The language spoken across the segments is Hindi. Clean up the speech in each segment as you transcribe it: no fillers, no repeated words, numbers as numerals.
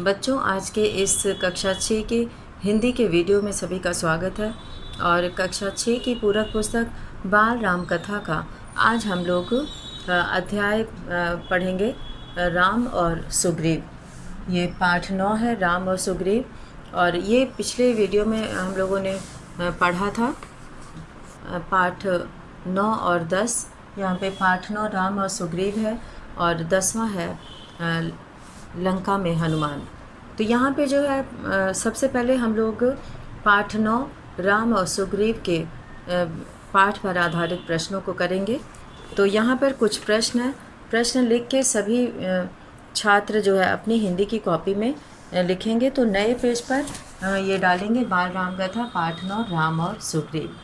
बच्चों, आज के इस कक्षा 6 के हिंदी के वीडियो में सभी का स्वागत है। और कक्षा 6 की पूरक पुस्तक बाल राम कथा का आज हम लोग अध्याय पढ़ेंगे राम और सुग्रीव। ये पाठ 9 है, राम और सुग्रीव। और ये पिछले वीडियो में हम लोगों ने पढ़ा था पाठ 9 और 10। यहाँ पे पाठ 9 राम और सुग्रीव है और 10वां है लंका में हनुमान। तो यहाँ पे जो है सबसे पहले हम लोग पाठ 9 राम और सुग्रीव के पाठ पर आधारित प्रश्नों को करेंगे। तो यहाँ पर कुछ प्रश्न हैं। प्रश्न लिख के सभी छात्र जो है अपनी हिंदी की कॉपी में लिखेंगे। तो नए पेज पर ये डालेंगे बाल राम कथा पाठ 9 राम और सुग्रीव।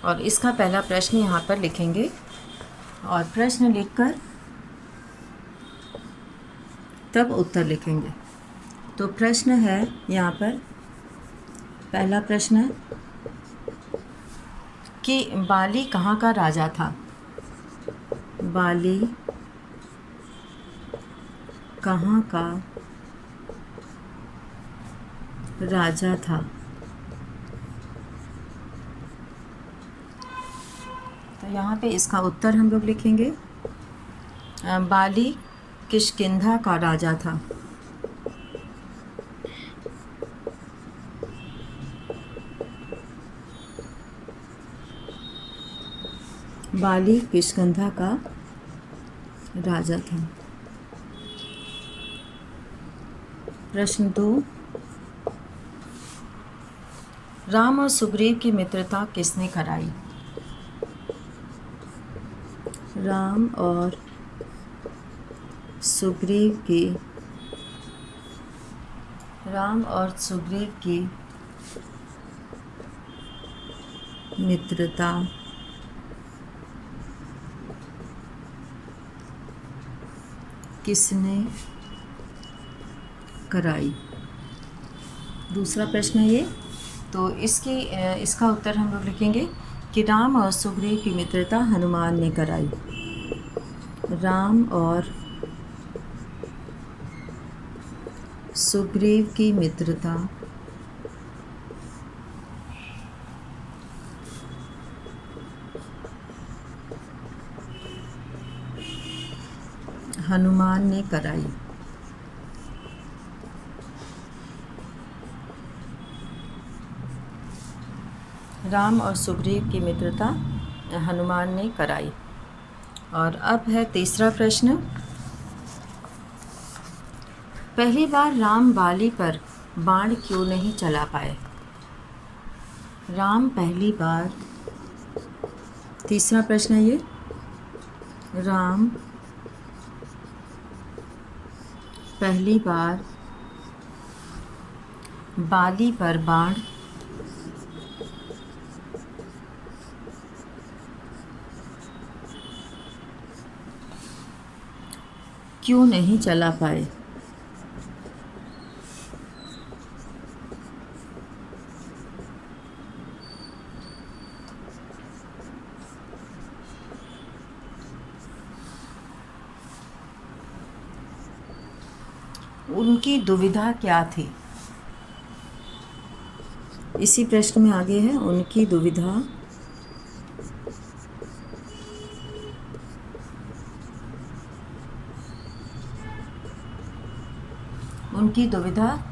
और इसका पहला प्रश्न यहाँ पर लिखेंगे और प्रश्न लिखकर तब उत्तर लिखेंगे। तो प्रश्न है यहाँ पर, पहला प्रश्न है कि बाली कहाँ का राजा था। बाली कहाँ का राजा था। तो यहाँ पे इसका उत्तर हम लोग लिखेंगे बाली किष्किंधा का राजा था। बाली किष्किंधा का राजा था। प्रश्न 2, राम और सुग्रीव की मित्रता किसने कराई। राम और सुग्रीव की मित्रता किसने कराई। दूसरा प्रश्न है ये। तो इसका उत्तर हम लोग लिखेंगे कि राम और सुग्रीव की मित्रता हनुमान ने कराई। राम और सुग्रीव की मित्रता हनुमान ने कराई। राम और सुग्रीव की मित्रता हनुमान ने कराई। और अब है तीसरा प्रश्न, पहली बार राम बाली पर बाण क्यों नहीं चला पाए। राम पहली बार, तीसरा प्रश्न है ये, राम पहली बार बाली पर बाण क्यों नहीं चला पाए। उनकी दुविधा क्या थी। इसी प्रश्न में आगे है उनकी दुविधा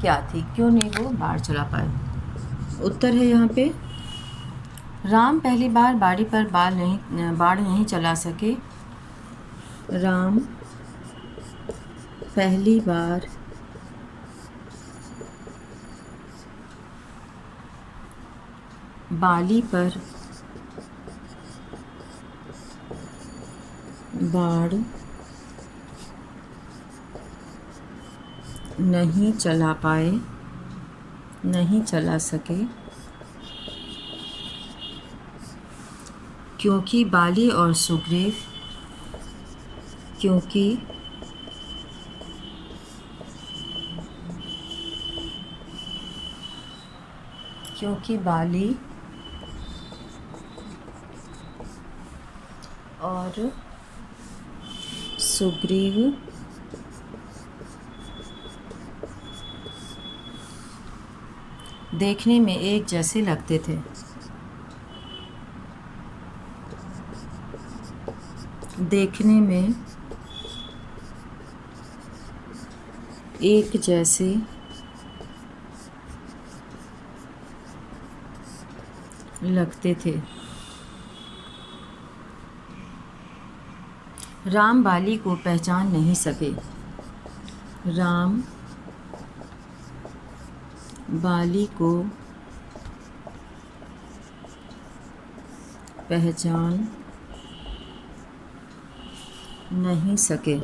क्या थी, क्यों नहीं वो बाढ़ चला पाए। उत्तर है यहाँ पे, राम पहली बार बाड़ी पर बाढ़ नहीं चला सके। राम पहली बार बाली पर बाढ़ नहीं चला सके क्योंकि बाली और सुग्रीव क्योंकि बाली और सुग्रीव देखने में एक जैसे लगते थे। देखने में एक जैसे लगते थे। राम बाली को पहचान नहीं सके। राम बाली को पहचान नहीं सके।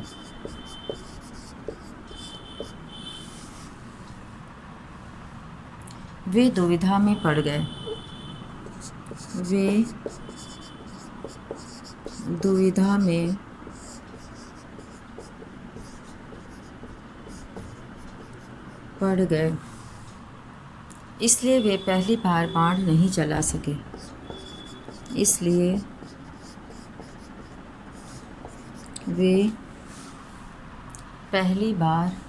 वे दुविधा में पड़ गए। वे दुविधा में पड़ गए, इसलिए वे पहली बार बाण नहीं चला सके। इसलिए वे पहली बार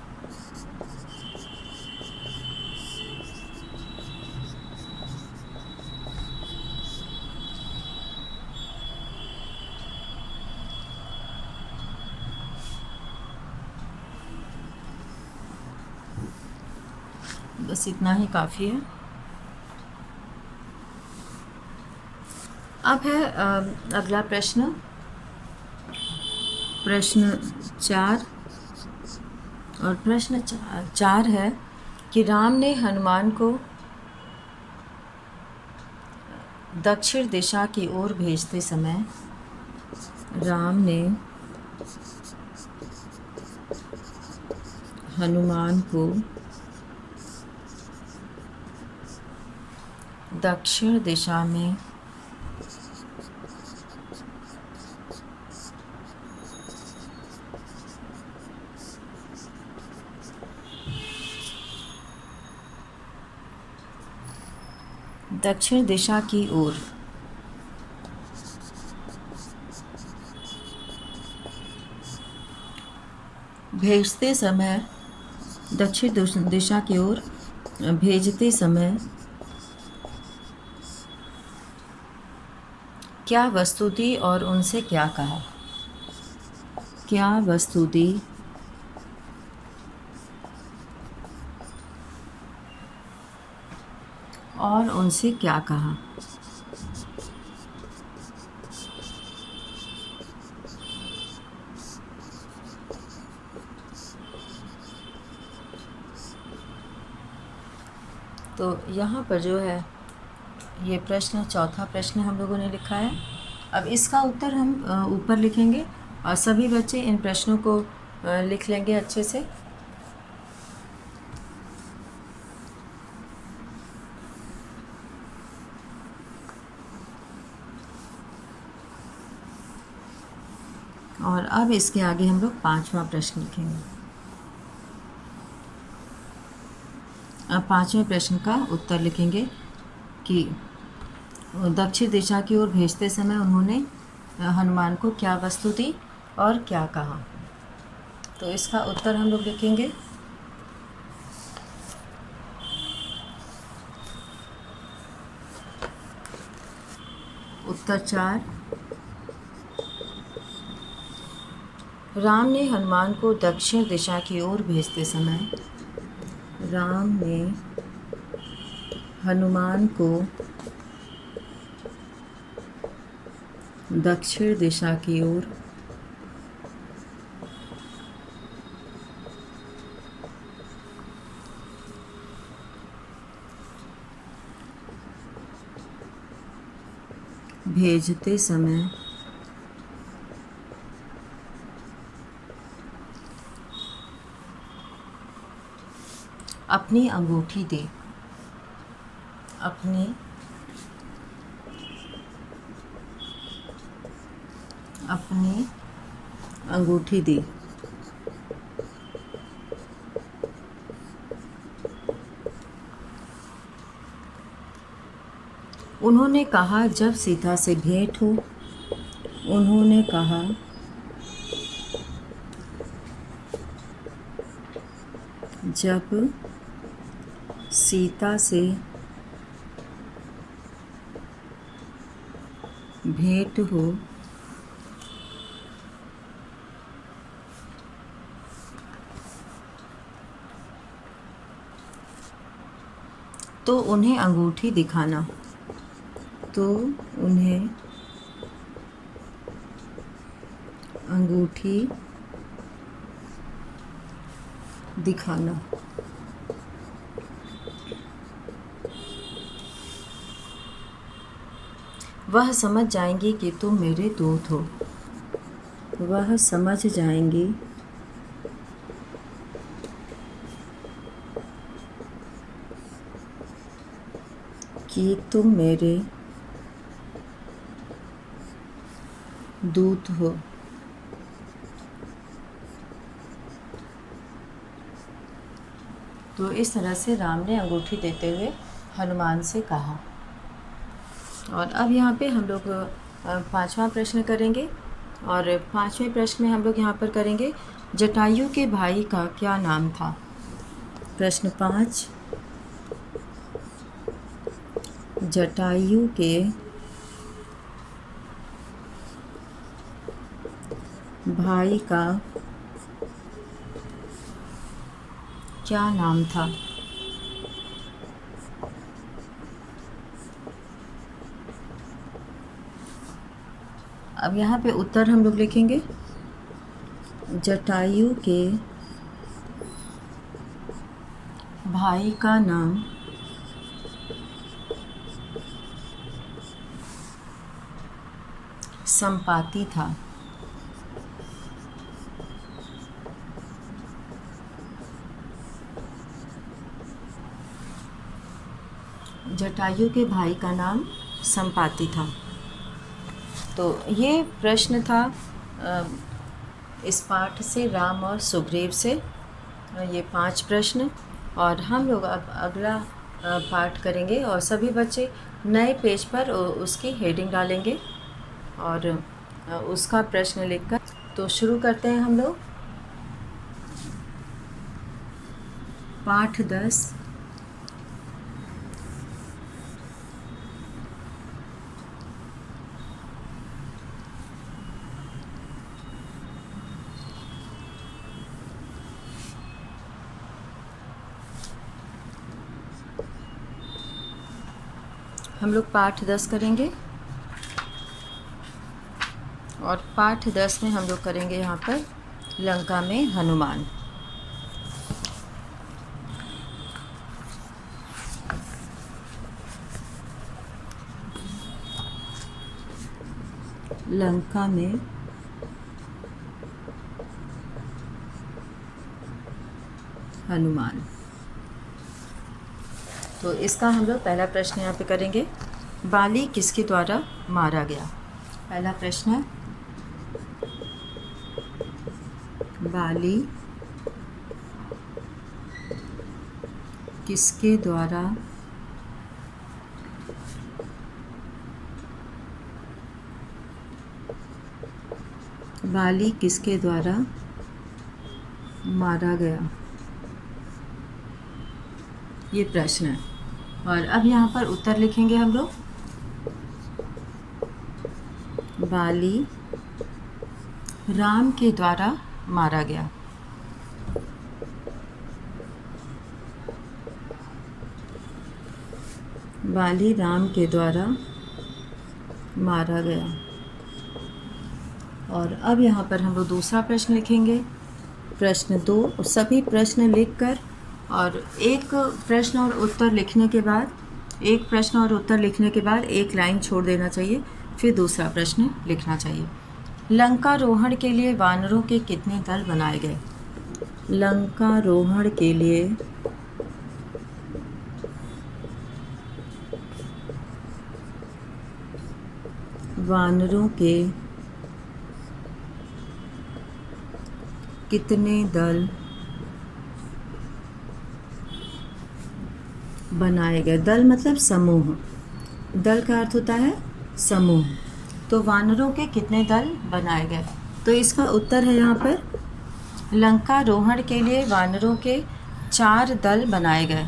बस इतना ही काफ़ी है। अब है अगला प्रश्न, प्रश्न 4। और प्रश्न 4 है कि राम ने हनुमान को दक्षिण दिशा की ओर भेजते समय, राम ने हनुमान को दक्षिण दिशा में दक्षिण दिशा की ओर भेजते समय, दक्षिण दिशा की ओर भेजते समय क्या वस्तु दी और उनसे क्या कहा? क्या वस्तु दी और उनसे क्या कहा? तो यहाँ पर जो है ये प्रश्न, चौथा प्रश्न हम लोगों ने लिखा है। अब इसका उत्तर हम ऊपर लिखेंगे और सभी बच्चे इन प्रश्नों को लिख लेंगे अच्छे से। और अब इसके आगे हम लोग 5वां प्रश्न लिखेंगे। अब 5वें प्रश्न का उत्तर लिखेंगे कि दक्षिण दिशा की ओर भेजते समय उन्होंने हनुमान को क्या वस्तु दी और क्या कहा। तो इसका उत्तर हम लोग लिखेंगे। उत्तर 4, राम ने हनुमान को दक्षिण दिशा की ओर भेजते समय, राम ने हनुमान को दक्षिण दिशा की ओर भेजते समय अपनी अंगूठी दी। अपनी अंगूठी दी। उन्होंने कहा जब सीता से भेंट हो, उन्होंने कहा जब सीता से भेंट हो तो उन्हें अंगूठी दिखाना, तो उन्हें अंगूठी दिखाना। वह समझ जाएंगी कि तुम मेरे दूत हो। वह समझ जाएंगी कि तुम मेरे दूत हो। तो इस तरह से राम ने अंगूठी देते हुए हनुमान से कहा। और अब यहाँ पे हम लोग पांचवा प्रश्न करेंगे। और पांचवें प्रश्न में हम लोग यहाँ पर करेंगे, जटायु के भाई का क्या नाम था। प्रश्न 5, जटायु के भाई का क्या नाम था। अब यहाँ पे उत्तर हम लोग लिखेंगे, जटायु के भाई का नाम संपाति था। जटायु के भाई का नाम संपाति था। तो ये प्रश्न था इस पाठ से, राम और सुग्रीव से, ये 5 प्रश्न। और हम लोग अब अगला पाठ करेंगे और सभी बच्चे नए पेज पर उसकी हेडिंग डालेंगे और उसका प्रश्न लिखकर। तो शुरू करते हैं हम लोग। पाठ 10, हम लोग पाठ 10 करेंगे। और पाठ 10 में हम लोग करेंगे यहाँ पर लंका में हनुमान। लंका में हनुमान। तो इसका हम लोग पहला प्रश्न यहाँ पे करेंगे, बाली किसके द्वारा मारा गया। पहला प्रश्न, बाली किसके द्वारा मारा गया, ये प्रश्न है। और अब यहाँ पर उत्तर लिखेंगे हम लोग, बाली राम के द्वारा मारा गया। बाली राम के द्वारा मारा गया। और अब यहाँ पर हम लोग दूसरा प्रश्न लिखेंगे, प्रश्न 2। सभी प्रश्न लिखकर और एक प्रश्न और उत्तर लिखने के बाद एक लाइन छोड़ देना चाहिए, फिर दूसरा प्रश्न लिखना चाहिए। लंकारोहण के लिए वानरों के कितने दल बनाए गए। लंकारोहण के लिए वानरों के कितने दल बनाए गए। दल मतलब समूह, दल का अर्थ होता है समूह। तो वानरों के कितने दल बनाए गए, तो इसका उत्तर है यहाँ पर, लंकारोहण के लिए वानरों के 4 दल बनाए गए।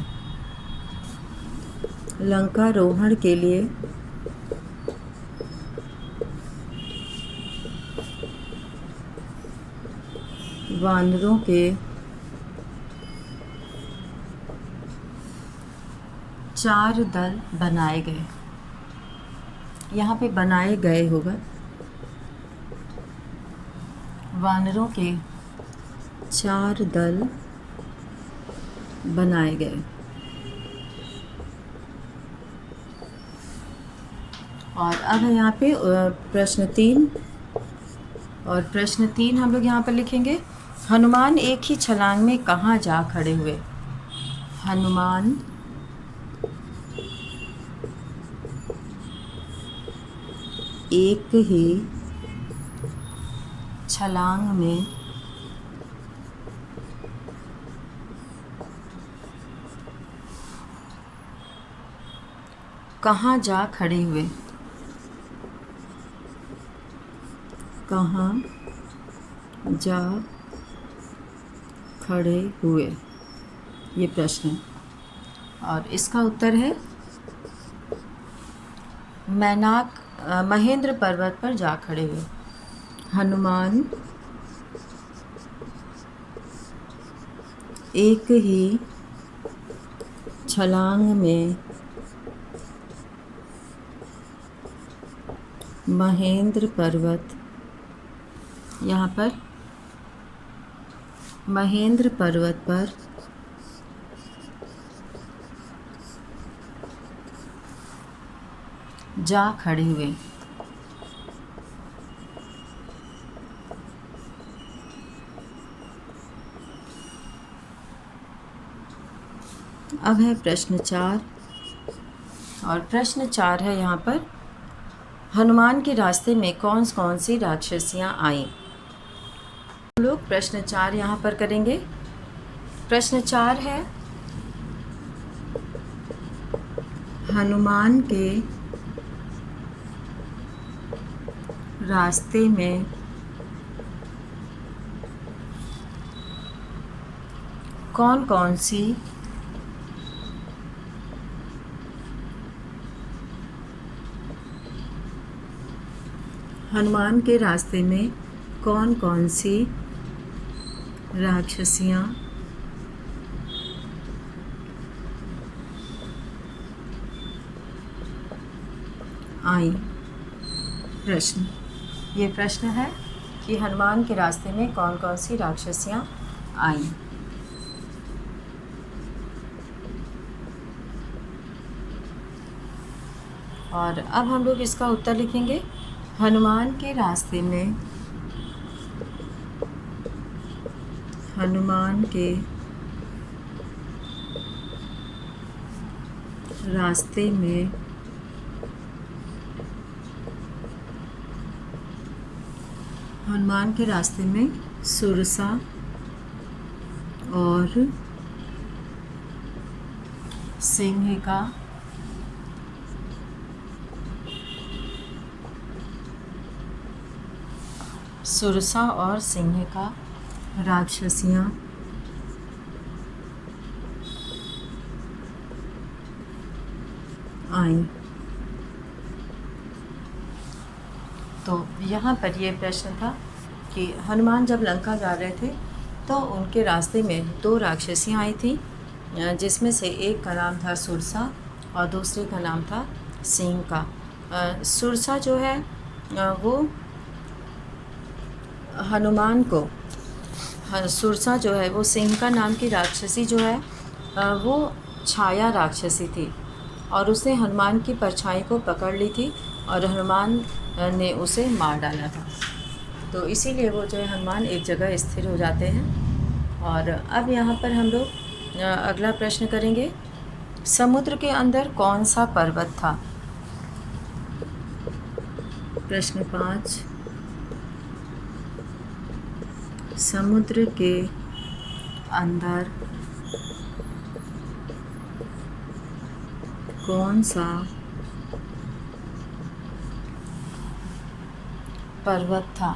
लंकारोहण के लिए वानरों के 4 दल बनाए गए। यहाँ पे बनाए गए होगा। वानरों के 4 दल बनाए गए। और अब है यहाँ पे प्रश्न 3। और प्रश्न 3 हम लोग यहाँ पर लिखेंगे, हनुमान एक ही छलांग में कहाँ जा खड़े हुए। हनुमान एक ही छलांग में कहाँ जा खड़े हुए। कहाँ जा खड़े हुए, ये प्रश्न है। और इसका उत्तर है महेंद्र पर्वत पर जा खड़े हुए। हनुमान एक ही छलांग में महेंद्र पर्वत, यहाँ पर महेंद्र पर्वत पर जा खड़े हुए। अब है प्रश्न 4। और प्रश्न 4 है यहाँ पर, हनुमान के रास्ते में कौन कौन सी राक्षसियाँ आईं। हम लोग प्रश्न 4 यहाँ पर करेंगे। प्रश्न 4 है, हनुमान के रास्ते में कौन कौन सी हनुमान के रास्ते में कौन कौन सी राक्षसियाँ आईं। प्रश्न, ये प्रश्न है कि हनुमान के रास्ते में कौन कौन सी राक्षसियाँ आईं। और अब हम लोग इसका उत्तर लिखेंगे, हनुमान के रास्ते में हनुमान के रास्ते में सुरसा और सिंह का राक्षसियाँ आईं। तो यहाँ पर ये प्रश्न था कि हनुमान जब लंका जा रहे थे तो उनके रास्ते में 2 राक्षसियाँ आई थी, जिसमें से एक का नाम था सुरसा और दूसरे का नाम था सिंह का। सुरसा जो है वो हनुमान को, सुरसा जो है वो सिंह का नाम की राक्षसी जो है वो छाया राक्षसी थी और उसने हनुमान की परछाई को पकड़ ली थी और हनुमान ने उसे मार डाला था। तो इसीलिए वो जो है हनुमान एक जगह स्थिर हो जाते हैं। और अब यहाँ पर हम लोग अगला प्रश्न करेंगे, समुद्र के अंदर कौन सा पर्वत था। प्रश्न 5, समुद्र के अंदर कौन सा पर्वत था।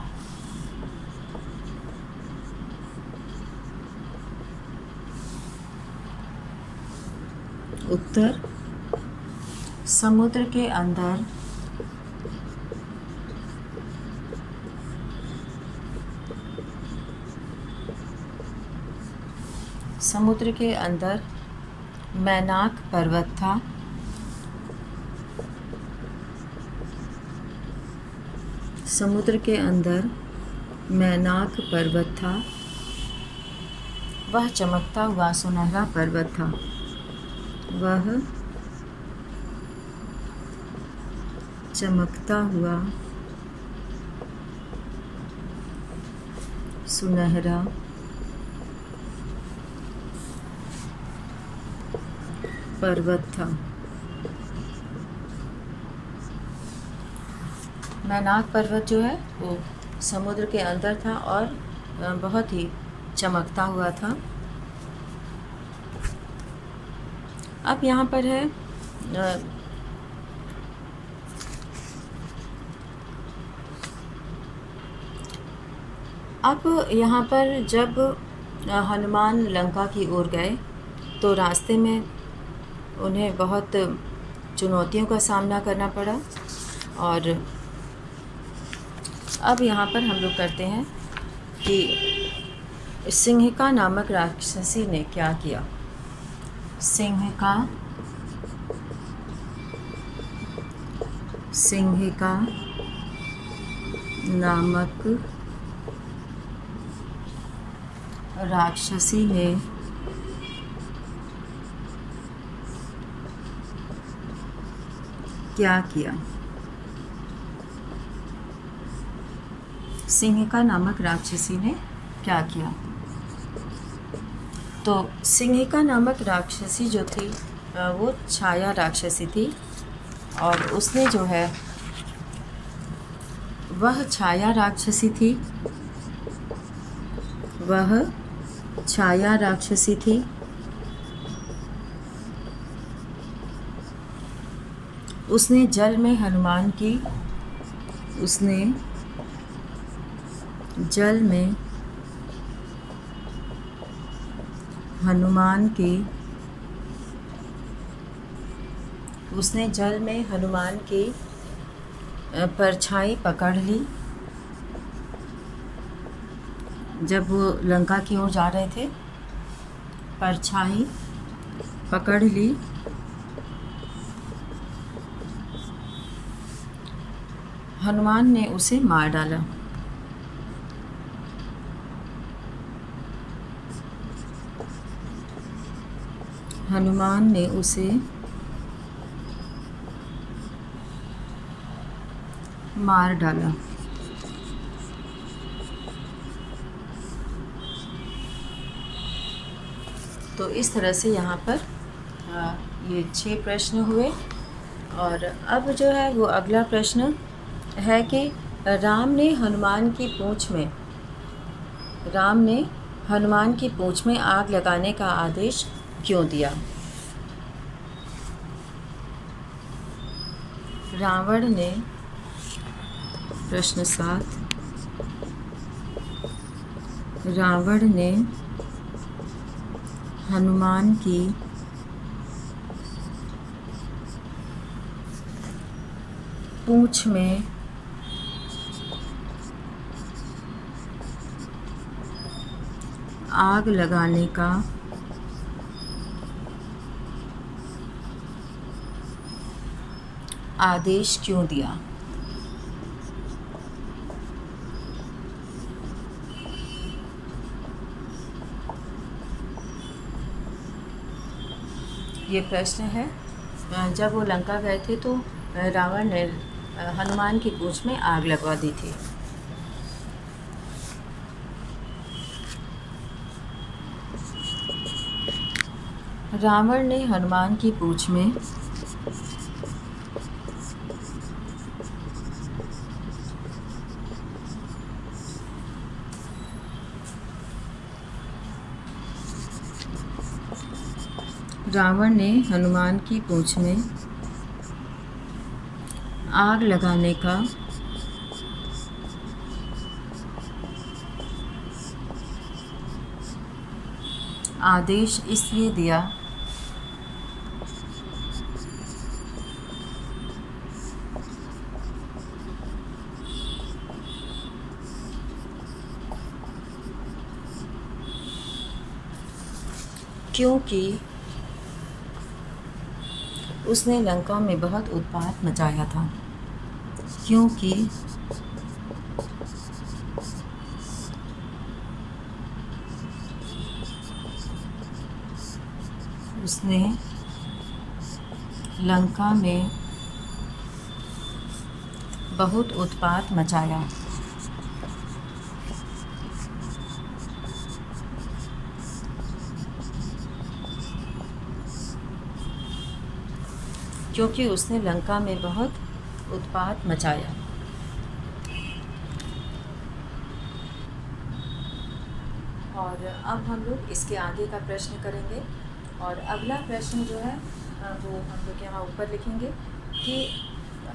उत्तर, समुद्र के अंदर समुद्र के अंदर मैनाक पर्वत था। समुद्र के अंदर मैनाक पर्वत था। वह चमकता हुआ सुनहरा पर्वत था। वह चमकता हुआ सुनहरा पर्वत था। मैनाक पर्वत जो है वो समुद्र के अंदर था और बहुत ही चमकता हुआ था। अब यहाँ पर है अब यहाँ पर जब हनुमान लंका की ओर गए तो रास्ते में उन्हें बहुत चुनौतियों का सामना करना पड़ा। और अब यहाँ पर हम लोग करते हैं कि सिंहिका नामक राक्षसी ने क्या किया। सिंहिका नामक राक्षसी ने क्या किया। सिंहिका नामक राक्षसी ने क्या किया। तो सिंहिका नामक राक्षसी जो थी वो छाया राक्षसी थी और उसने जो है वह छाया राक्षसी थी। उसने जल में हनुमान की परछाई पकड़ ली। जब वो लंका की ओर जा रहे थे, परछाई पकड़ ली। हनुमान ने उसे मार डाला। हनुमान ने उसे मार डाला। तो इस तरह से यहाँ पर ये 6 प्रश्न हुए। और अब जो है वो अगला प्रश्न है कि राम ने हनुमान की पूँछ में आग लगाने का आदेश क्यों दिया। प्रश्न 7, रावण ने हनुमान की पूँछ में आग लगाने का आदेश क्यों दिया। ये प्रश्न है। जब वो लंका गए थे तो रावण ने हनुमान की पूँछ में आग लगवा दी थी। रावण ने हनुमान की पूँछ में आग लगाने का आदेश इसलिए दिया क्योंकि उसने लंका में बहुत उत्पात मचाया था। क्योंकि उसने लंका में बहुत उत्पात मचाया। क्योंकि उसने लंका में बहुत उत्पात मचाया। और अब हम लोग इसके आगे का प्रश्न करेंगे। और अगला प्रश्न जो है वो हम लोग यहाँ ऊपर लिखेंगे कि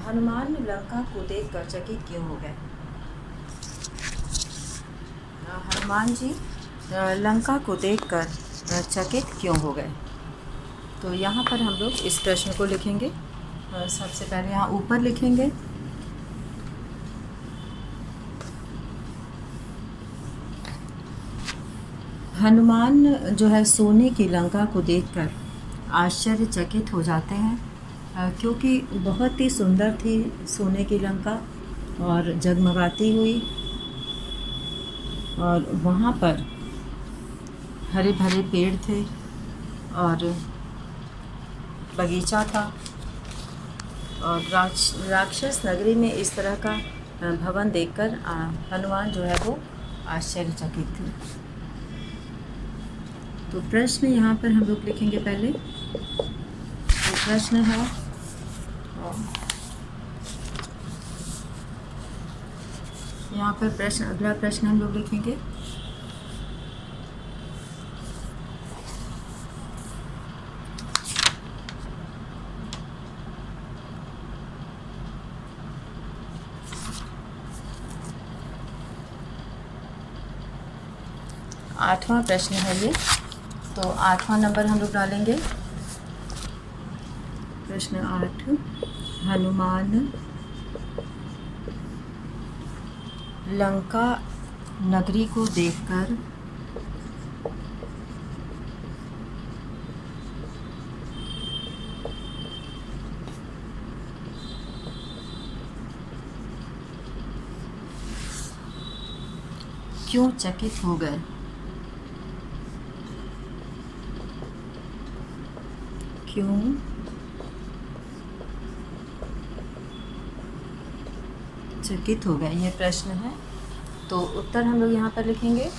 हनुमान लंका को देखकर चकित क्यों हो गए। हनुमान जी लंका को देखकर चकित क्यों हो गए। तो यहाँ पर हम लोग इस प्रश्न को लिखेंगे। सबसे पहले यहाँ ऊपर लिखेंगे हनुमान जो है सोने की लंका को देखकर आश्चर्यचकित हो जाते हैं, क्योंकि बहुत ही सुंदर थी सोने की लंका और जगमगाती हुई, और वहाँ पर हरे भरे पेड़ थे और बगीचा था। और राक्षस नगरी में इस तरह का भवन देखकर हनुमान जो है वो आश्चर्यचकित थे। तो प्रश्न यहाँ पर हम लोग लिखेंगे पहले। तो प्रश्न है यहाँ पर प्रश्न, अगला प्रश्न हम लोग लिखेंगे आठवां प्रश्न है ये। तो 8वां नंबर हम लोग डालेंगे। प्रश्न 8, हनुमान लंका नगरी को देखकर क्यों चकित हो गए। क्यों चकित हो गए, ये प्रश्न है। तो उत्तर हम लोग यहाँ पर लिखेंगे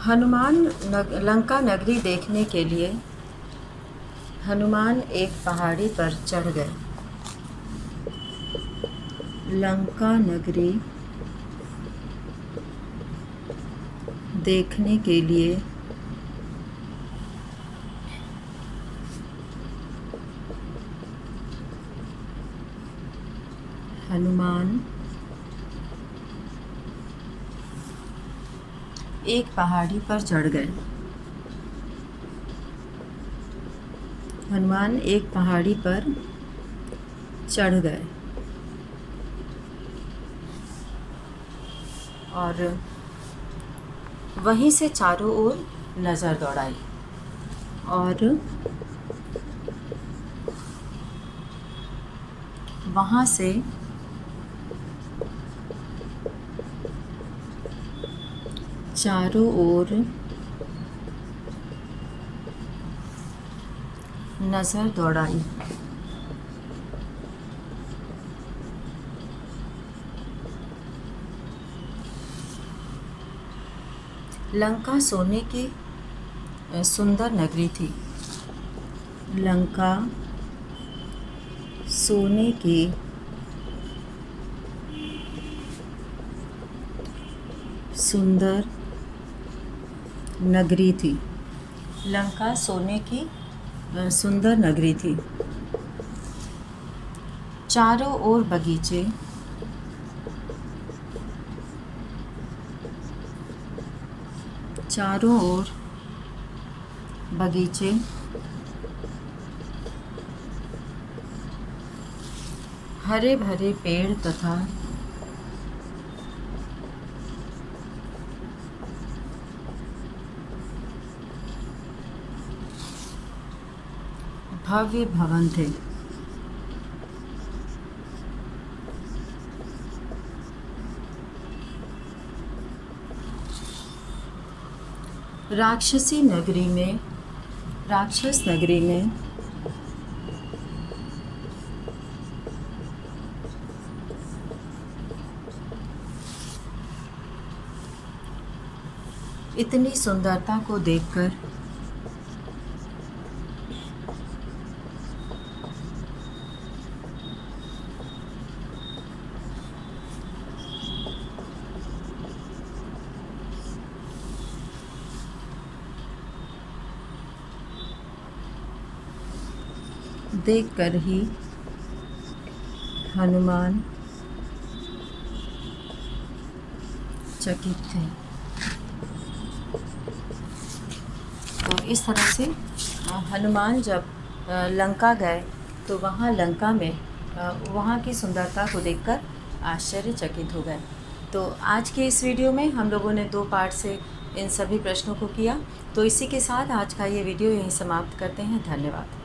हनुमान लंका नगरी देखने के लिए हनुमान एक पहाड़ी पर चढ़ गए। लंका नगरी देखने के लिए हनुमान एक पहाड़ी पर चढ़ गए। हनुमान एक पहाड़ी पर चढ़ गए और वहीं से चारों ओर नज़र दौड़ाई और वहाँ से चारों ओर नज़र दौड़ाई। लंका सोने की सुंदर नगरी थी। लंका सोने की सुंदर नगरी थी। लंका सोने की सुंदर नगरी थी। चारों ओर बगीचे, चारों ओर बगीचे, हरे भरे पेड़ तथा भव्य भवन थे। राक्षस नगरी में इतनी सुंदरता को देखकर ही हनुमान चकित थे। तो इस तरह से हनुमान जब लंका गए तो वहाँ लंका में वहाँ की सुंदरता को देखकर आश्चर्यचकित हो गए। तो आज के इस वीडियो में हम लोगों ने 2 पार्ट से इन सभी प्रश्नों को किया। तो इसी के साथ आज का ये वीडियो यहीं समाप्त करते हैं। धन्यवाद।